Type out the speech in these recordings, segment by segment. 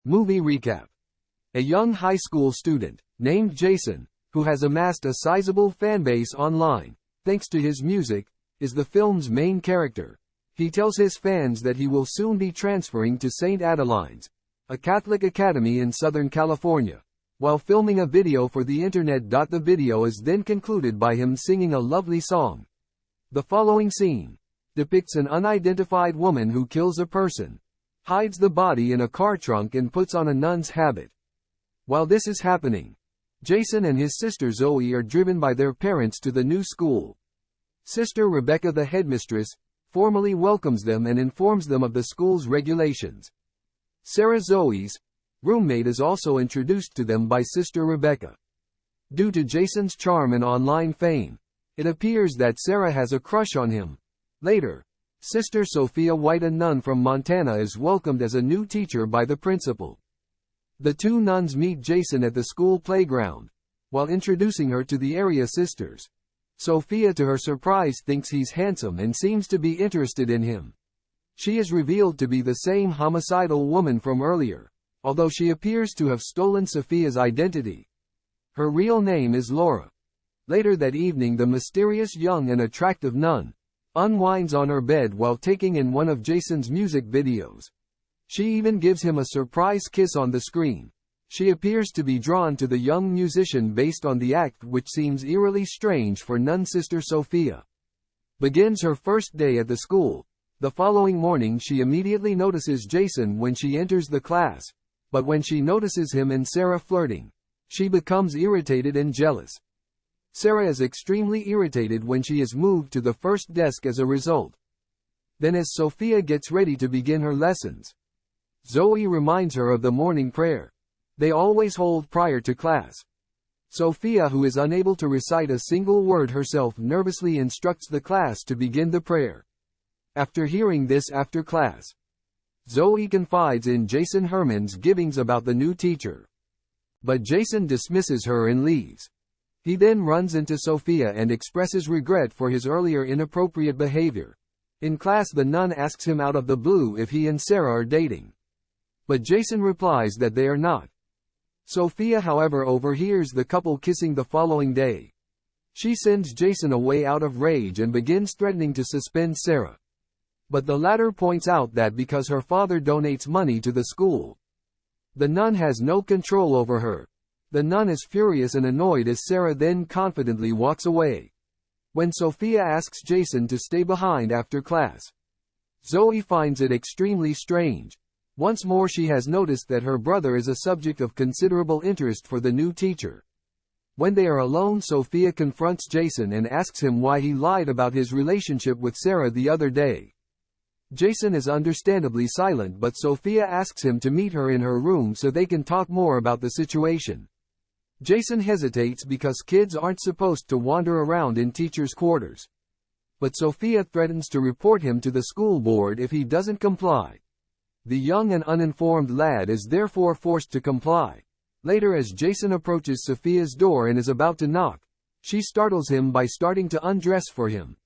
Movie recap. A young high school student, named Jason, who has amassed a sizable fanbase online, thanks to his music, is the film's main character. He tells his fans that he will soon be transferring to St. Adelines, a Catholic academy in Southern California, while filming a video for the internet. The video is then concluded by him singing a lovely song. The following scene depicts an unidentified woman who kills a person, hides the body in a car trunk and puts on a nun's habit. While this is happening, Jason and his sister Zoe are driven by their parents to the new school. Sister Rebecca, the headmistress, formally welcomes them and informs them of the school's regulations. Sarah, Zoe's roommate, is also introduced to them by Sister Rebecca. Due to Jason's charm and online fame, it appears that Sarah has a crush on him. Later, Sister Sophia White, a nun from Montana, is welcomed as a new teacher by the principal. The two nuns meet Jason at the school playground. While introducing her to the area sisters, Sophia, to her surprise, thinks he's handsome and seems to be interested in him. She is revealed to be the same homicidal woman from earlier, although she appears to have stolen Sophia's identity. Her real name is Laura. Later that evening, the mysterious young and attractive nun unwinds on her bed while taking in one of Jason's music videos. She even gives him a surprise kiss on the screen. She appears to be drawn to the young musician based on the act, which seems eerily strange for nun sister Sophia. Begins her first day at the school. The following morning, she immediately notices Jason when she enters the class, but when she notices him and Sarah flirting, she becomes irritated and jealous. Sarah is extremely irritated when she is moved to the first desk as a result. Then, as Sophia gets ready to begin her lessons, Zoe reminds her of the morning prayer they always hold prior to class. Sophia, who is unable to recite a single word herself, nervously instructs the class to begin the prayer. After hearing this after class, Zoe confides in Jason Herman's givings about the new teacher. But Jason dismisses her and leaves. He then runs into Sophia and expresses regret for his earlier inappropriate behavior. In class, the nun asks him out of the blue if he and Sarah are dating, but Jason replies that they are not. Sophia, however, overhears the couple kissing the following day. She sends Jason away out of rage and begins threatening to suspend Sarah. But the latter points out that because her father donates money to the school, the nun has no control over her. The nun is furious and annoyed as Sarah then confidently walks away. When Sophia asks Jason to stay behind after class, Zoe finds it extremely strange. Once more, she has noticed that her brother is a subject of considerable interest for the new teacher. When they are alone, Sophia confronts Jason and asks him why he lied about his relationship with Sarah the other day. Jason is understandably silent, but Sophia asks him to meet her in her room so they can talk more about the situation. Jason hesitates because kids aren't supposed to wander around in teachers' quarters. But Sophia threatens to report him to the school board if he doesn't comply. The young and uninformed lad is therefore forced to comply. Later, as Jason approaches Sophia's door and is about to knock, she startles him by starting to undress for him.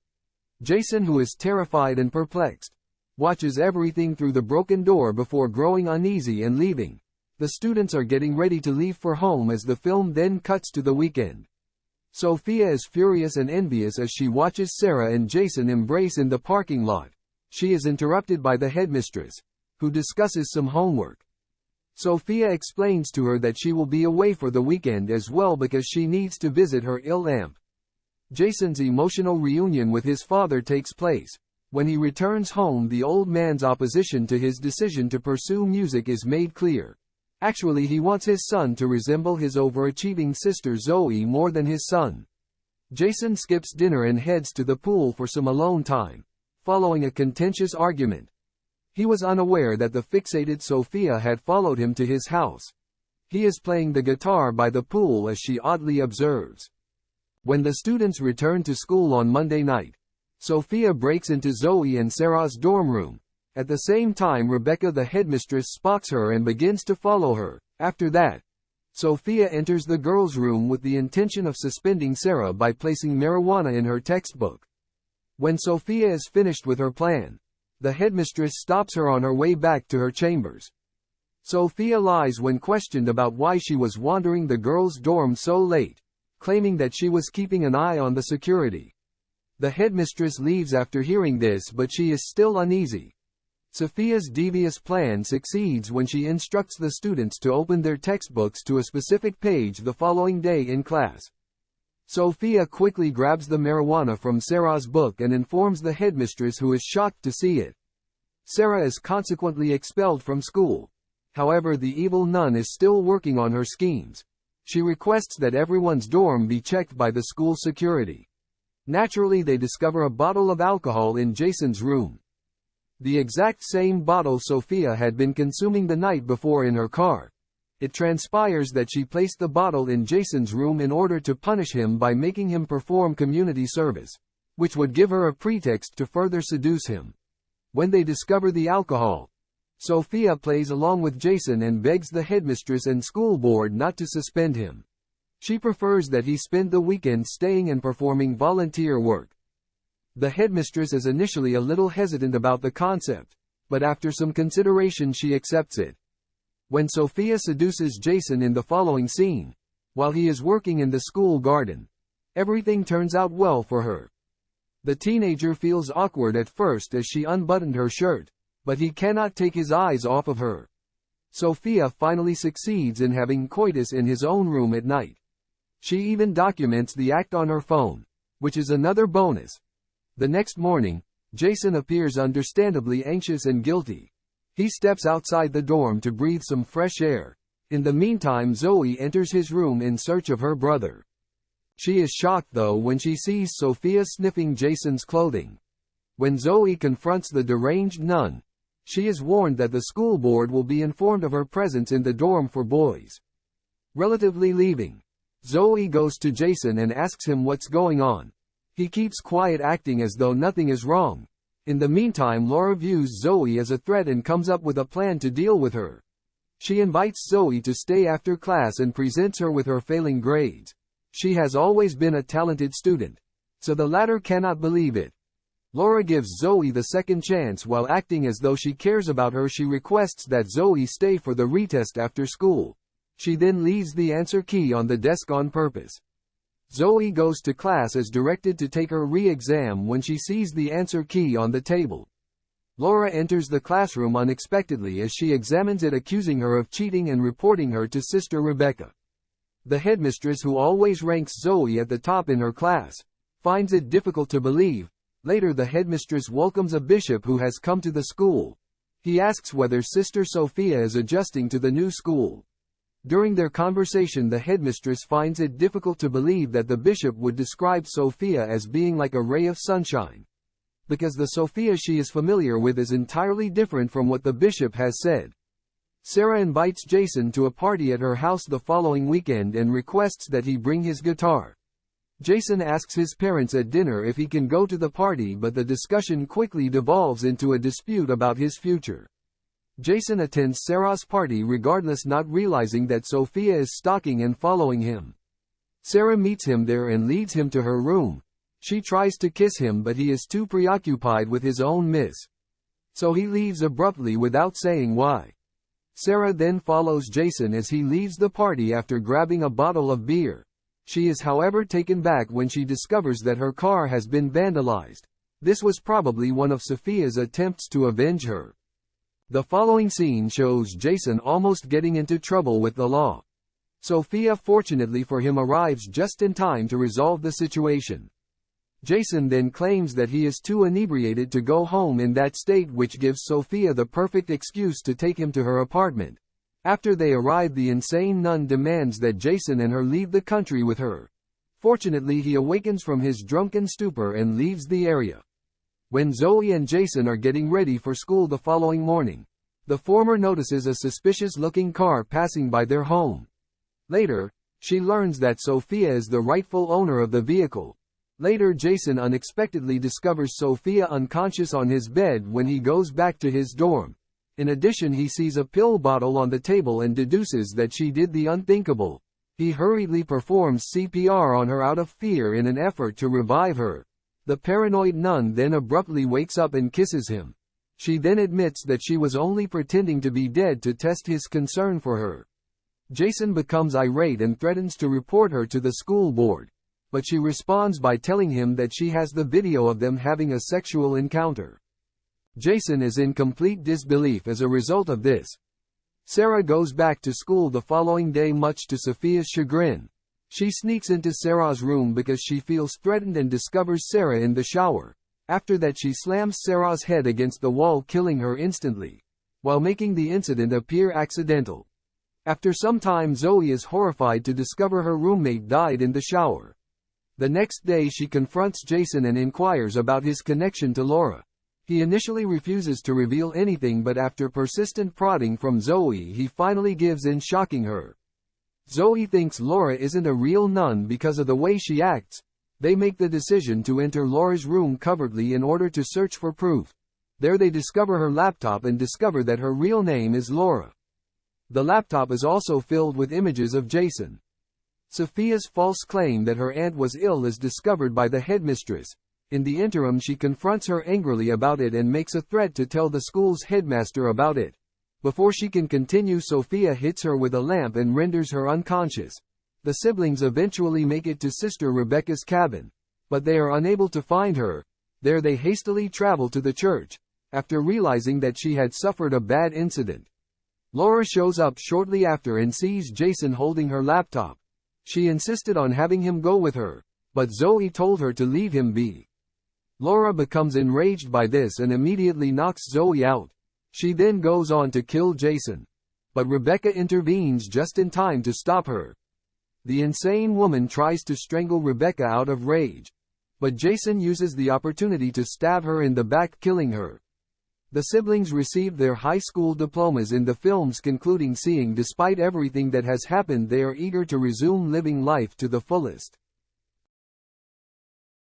Jason, who is terrified and perplexed, watches everything through the broken door before growing uneasy and leaving. The students are getting ready to leave for home as the film then cuts to the weekend. Sophia is furious and envious as she watches Sarah and Jason embrace in the parking lot. She is interrupted by the headmistress, who discusses some homework. Sophia explains to her that she will be away for the weekend as well because she needs to visit her ill aunt. Jason's emotional reunion with his father takes place. When he returns home, the old man's opposition to his decision to pursue music is made clear. Actually, he wants his son to resemble his overachieving sister Zoe more than his son. Jason skips dinner and heads to the pool for some alone time, following a contentious argument. He was unaware that the fixated Sophia had followed him to his house. He is playing the guitar by the pool as she oddly observes. When the students return to school on Monday night, Sophia breaks into Zoe and Sarah's dorm room. At the same time, Rebecca, the headmistress, spots her and begins to follow her. After that, Sophia enters the girls' room with the intention of suspending Sarah by placing marijuana in her textbook. When Sophia is finished with her plan, the headmistress stops her on her way back to her chambers. Sophia lies when questioned about why she was wandering the girls' dorm so late, claiming that she was keeping an eye on the security. The headmistress leaves after hearing this, but she is still uneasy. Sophia's devious plan succeeds when she instructs the students to open their textbooks to a specific page the following day in class. Sophia quickly grabs the marijuana from Sarah's book and informs the headmistress, who is shocked to see it. Sarah is consequently expelled from school. However, the evil nun is still working on her schemes. She requests that everyone's dorm be checked by the school security. Naturally, they discover a bottle of alcohol in Jason's room. The exact same bottle Sophia had been consuming the night before in her car. It transpires that she placed the bottle in Jason's room in order to punish him by making him perform community service, which would give her a pretext to further seduce him. When they discover the alcohol, Sophia plays along with Jason and begs the headmistress and school board not to suspend him. She prefers that he spend the weekend staying and performing volunteer work. The headmistress is initially a little hesitant about the concept, but after some consideration she accepts it. When Sophia seduces Jason in the following scene, while he is working in the school garden, everything turns out well for her. The teenager feels awkward at first as she unbuttoned her shirt, but he cannot take his eyes off of her. Sophia finally succeeds in having coitus in his own room at night. She even documents the act on her phone, which is another bonus. The next morning, Jason appears understandably anxious and guilty. He steps outside the dorm to breathe some fresh air. In the meantime, Zoe enters his room in search of her brother. She is shocked though when she sees Sophia sniffing Jason's clothing. When Zoe confronts the deranged nun, she is warned that the school board will be informed of her presence in the dorm for boys. Relatively leaving, Zoe goes to Jason and asks him what's going on. He keeps quiet, acting as though nothing is wrong. In the meantime, Laura views Zoe as a threat and comes up with a plan to deal with her. She invites Zoe to stay after class and presents her with her failing grades. She has always been a talented student, so the latter cannot believe it. Laura gives Zoe the second chance. While acting as though she cares about her, she requests that Zoe stay for the retest after school. She then leaves the answer key on the desk on purpose. Zoe goes to class as directed to take her re-exam when she sees the answer key on the table. Laura enters the classroom unexpectedly as she examines it, accusing her of cheating and reporting her to Sister Rebecca. The headmistress, who always ranks Zoe at the top in her class, finds it difficult to believe. Later, the headmistress welcomes a bishop who has come to the school. He asks whether Sister Sophia is adjusting to the new school. During their conversation, the headmistress finds it difficult to believe that the bishop would describe Sophia as being like a ray of sunshine, because the Sophia she is familiar with is entirely different from what the bishop has said. Sarah invites Jason to a party at her house the following weekend and requests that he bring his guitar. Jason asks his parents at dinner if he can go to the party, but the discussion quickly devolves into a dispute about his future. Jason attends Sarah's party regardless, not realizing that Sophia is stalking and following him. Sarah meets him there and leads him to her room. She tries to kiss him, but he is too preoccupied with his own miss. So he leaves abruptly without saying why. Sarah then follows Jason as he leaves the party after grabbing a bottle of beer. She is however taken back when she discovers that her car has been vandalized. This was probably one of Sophia's attempts to avenge her. The following scene shows Jason almost getting into trouble with the law. Sophia, fortunately for him, arrives just in time to resolve the situation. Jason then claims that he is too inebriated to go home in that state, which gives Sophia the perfect excuse to take him to her apartment. After they arrive, the insane nun demands that Jason and her leave the country with her. Fortunately, he awakens from his drunken stupor and leaves the area. When Zoe and Jason are getting ready for school the following morning, the former notices a suspicious-looking car passing by their home. Later, she learns that Sophia is the rightful owner of the vehicle. Later, Jason unexpectedly discovers Sophia unconscious on his bed when he goes back to his dorm. In addition, he sees a pill bottle on the table and deduces that she did the unthinkable. He hurriedly performs CPR on her out of fear in an effort to revive her. The paranoid nun then abruptly wakes up and kisses him. She then admits that she was only pretending to be dead to test his concern for her. Jason becomes irate and threatens to report her to the school board, but she responds by telling him that she has the video of them having a sexual encounter. Jason is in complete disbelief as a result of this. Sarah goes back to school the following day much to Sophia's chagrin. She sneaks into Sarah's room because she feels threatened and discovers Sarah in the shower. After that she slams Sarah's head against the wall, killing her instantly, while making the incident appear accidental. After some time, Zoe is horrified to discover her roommate died in the shower. The next day she confronts Jason and inquires about his connection to Laura. He initially refuses to reveal anything, but after persistent prodding from Zoe he finally gives in, shocking her. Zoe thinks Laura isn't a real nun because of the way she acts. They make the decision to enter Laura's room covertly in order to search for proof. There they discover her laptop and discover that her real name is Laura. The laptop is also filled with images of Jason. Sophia's false claim that her aunt was ill is discovered by the headmistress. In the interim she confronts her angrily about it and makes a threat to tell the school's headmaster about it. Before she can continue, Sophia hits her with a lamp and renders her unconscious. The siblings eventually make it to Sister Rebecca's cabin, but they are unable to find her. There they hastily travel to the church, after realizing that she had suffered a bad incident. Laura shows up shortly after and sees Jason holding her laptop. She insisted on having him go with her, but Zoe told her to leave him be. Laura becomes enraged by this and immediately knocks Zoe out. She then goes on to kill Jason, but Rebecca intervenes just in time to stop her. The insane woman tries to strangle Rebecca out of rage, but Jason uses the opportunity to stab her in the back, killing her. The siblings received their high school diplomas in the film's concluding scene. Despite everything that has happened, they are eager to resume living life to the fullest.